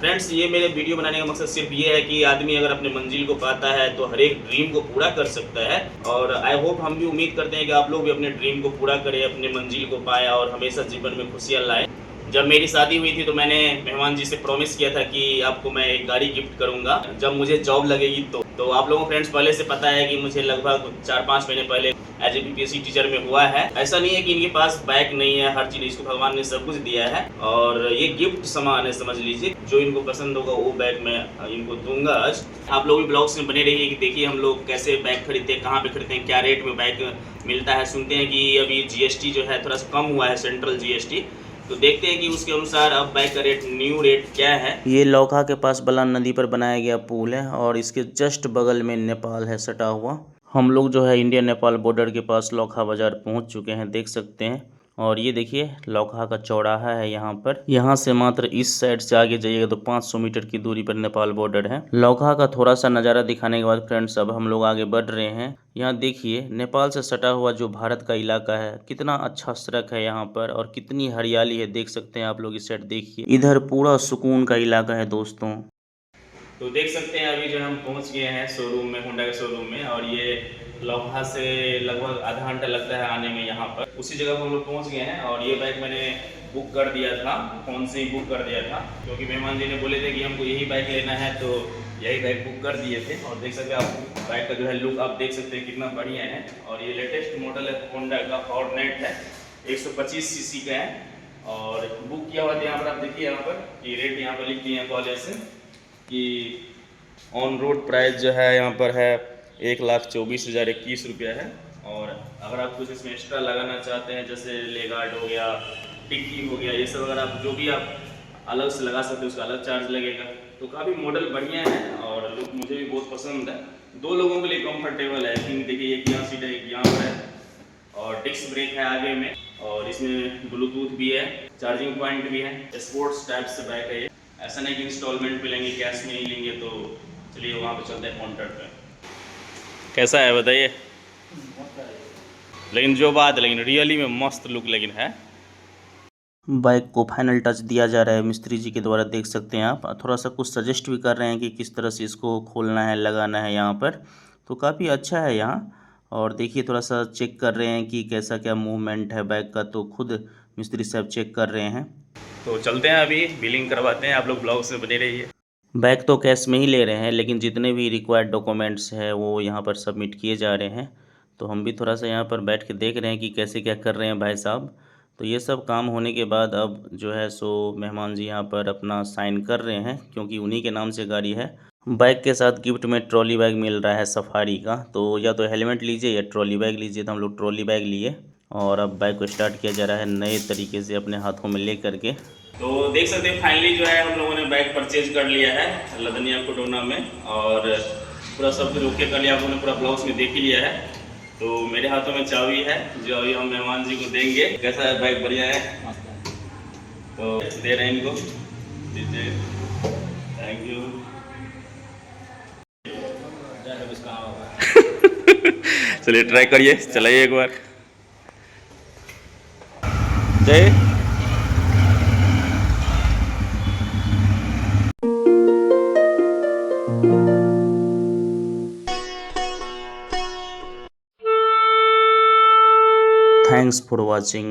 Friends, ये मेरे video बनाने का मकसद सिर्फ ये है कि आदमी अगर अपने मंजिल को पाता है तो हर एक ड्रीम को पूरा कर सकता है। और आई होप, हम भी उम्मीद करते हैं कि आप लोग भी अपने ड्रीम को पूरा करें, अपने मंजिल को पाएँ और हमेशा जीवन में खुशियाँ लाएँ। जब मेरी शादी हुई थी तो मैंने मेहमान जी से प्रॉमिस किया था कि आपको मैं एक गाड़ी गिफ्ट करूंगा जब मुझे जॉब लगेगी। तो आप लोगों को फ्रेंड्स पहले से पता है कि मुझे लगभग 4-5 महीने पहले एज ए बीपीएससी टीचर में हुआ है। ऐसा नहीं है कि इनके पास बाइक नहीं है, हर चीज़ इसको भगवान ने सब कुछ दिया है और ये गिफ्ट समान है, समझ लीजिए। जो इनको पसंद होगा वो बैग मैं इनको दूंगा आज। आप लोग भी ब्लॉग्स में बने रहिए कि देखिए हम लोग कैसे बैग खरीदते हैं, कहाँ पे खरीदते हैं, क्या रेट में बैग मिलता है। सुनते हैं कि अभी जीएसटी जो है थोड़ा सा कम हुआ है, सेंट्रल जीएसटी, तो देखते हैं कि उसके अनुसार अब बाइक का रेट, न्यू रेट क्या है। ये लौकहा के पास बलान नदी पर बनाया गया पुल है और इसके जस्ट बगल में नेपाल है सटा हुआ। हम लोग जो है इंडिया नेपाल बॉर्डर के पास लौकहा बाज़ार पहुंच चुके हैं, देख सकते हैं। और ये देखिए लौकहा का चौराहा है यहाँ पर। यहाँ से मात्र इस साइड से आगे जाइएगा तो 500 मीटर की दूरी पर नेपाल बॉर्डर है। लौकहा का थोड़ा सा नज़ारा दिखाने के बाद फ्रेंड्स अब हम लोग आगे बढ़ रहे हैं। यहाँ देखिए नेपाल से सटा हुआ जो भारत का इलाका है, कितना अच्छा सड़क है यहाँ पर और कितनी हरियाली है, देख सकते हैं आप लोग। इस साइड देखिए, इधर पूरा सुकून का इलाका है दोस्तों। तो देख सकते हैं अभी जो हम पहुंच गए हैं शोरूम में, होंडा के शोरूम में। और ये लौकहा से लगभग आधा घंटा लगता है आने में यहाँ पर। उसी जगह पर हम लोग पहुँच गए हैं और ये बाइक मैंने बुक कर दिया था, फ़ोन से ही बुक कर दिया था, क्योंकि मेहमान जी ने बोले थे कि हमको यही बाइक लेना है, तो यही बाइक बुक कर दिए थे। और देख सकते हैं आप बाइक का जो है लुक आप देख सकते हैं कितना बढ़िया है। और ये लेटेस्ट मॉडल है, होंडा का हॉर्नेट है, 125 सीसी का है। और बुक किया हुआ था यहाँ पर, आप देखिए यहाँ पर कि रेट यहाँ पर लिख दिए हैं कॉलेज से कि ऑन रोड प्राइस जो है यहाँ पर है 1,24,021 रुपया है। और अगर आप कुछ इसमें एक्स्ट्रा लगाना चाहते हैं, जैसे लेगार्ड हो गया, टिक्की हो गया, ये सब अगर आप जो भी आप अलग से लगा सकते हैं उसका अलग चार्ज लगेगा। तो काफ़ी मॉडल बढ़िया है और लुक मुझे भी बहुत पसंद है। 2 लोगों के लिए कंफर्टेबल है। क्योंकि देखिए एक यहाँ सीट है, एक यहाँ पर है और डिस्क ब्रेक है आगे में, और इसमें ब्लूटूथ भी है, चार्जिंग पॉइंट भी है। स्पोर्ट्स टाइप से बाइक है ये। ऐसा नहीं कि इंस्टॉलमेंट पे लेंगे, कैश में ही लेंगे। तो चलिए वहाँ पे चलते हैं काउंटर पे। कैसा है बताइए। लेकिन जो बात है, लेकिन रियली में मस्त लुक लेकिन है। बाइक को फाइनल टच दिया जा रहा है मिस्त्री जी के द्वारा, देख सकते हैं आप। थोड़ा सा कुछ सजेस्ट भी कर रहे हैं कि किस तरह से इसको खोलना है, लगाना है यहाँ पर। तो काफ़ी अच्छा है यहाँ। और देखिए थोड़ा सा चेक कर रहे हैं कि कैसा क्या मूवमेंट है बाइक का, तो खुद मिस्त्री साहब चेक कर रहे हैं। तो चलते हैं अभी बिलिंग करवाते हैं, आप लोग ब्लॉग से बने रहिए। बैग तो कैश में ही ले रहे हैं, लेकिन जितने भी रिक्वायर्ड डॉक्यूमेंट्स हैं वो यहाँ पर सबमिट किए जा रहे हैं। तो हम भी थोड़ा सा यहाँ पर बैठ के देख रहे हैं कि कैसे क्या कर रहे हैं भाई साहब। तो ये सब काम होने के बाद अब जो है सो मेहमान जी यहाँ पर अपना साइन कर रहे हैं, क्योंकि उन्हीं के नाम से गाड़ी है। बाइक के साथ गिफ्ट में ट्रॉली बैग मिल रहा है सफारी का। तो या तो हेलमेट लीजिए या ट्रॉली बैग लीजिए। तो हम लोग ट्रॉली बैग लिए और अब बाइक को स्टार्ट किया जा रहा है नए तरीके से अपने हाथों में ले करके। तो देख सकते हैं फाइनली जो है हम लोगों ने बाइक परचेज कर लिया है लदनिया कोडोना में। और पूरा सब कुछ ओके कर लिया, आप लोगों ने पूरा ब्लॉग्स में देख ही लिया है। तो मेरे हाथों में चाबी है जो अभी हम मेहमान जी को देंगे। कैसा है बाइक, बढ़िया है? तो दे रहे हैं इनको, दीजिए। Thank you. चलिए ट्राई करिए, चलाइए एक बार। जय। Thanks for watching.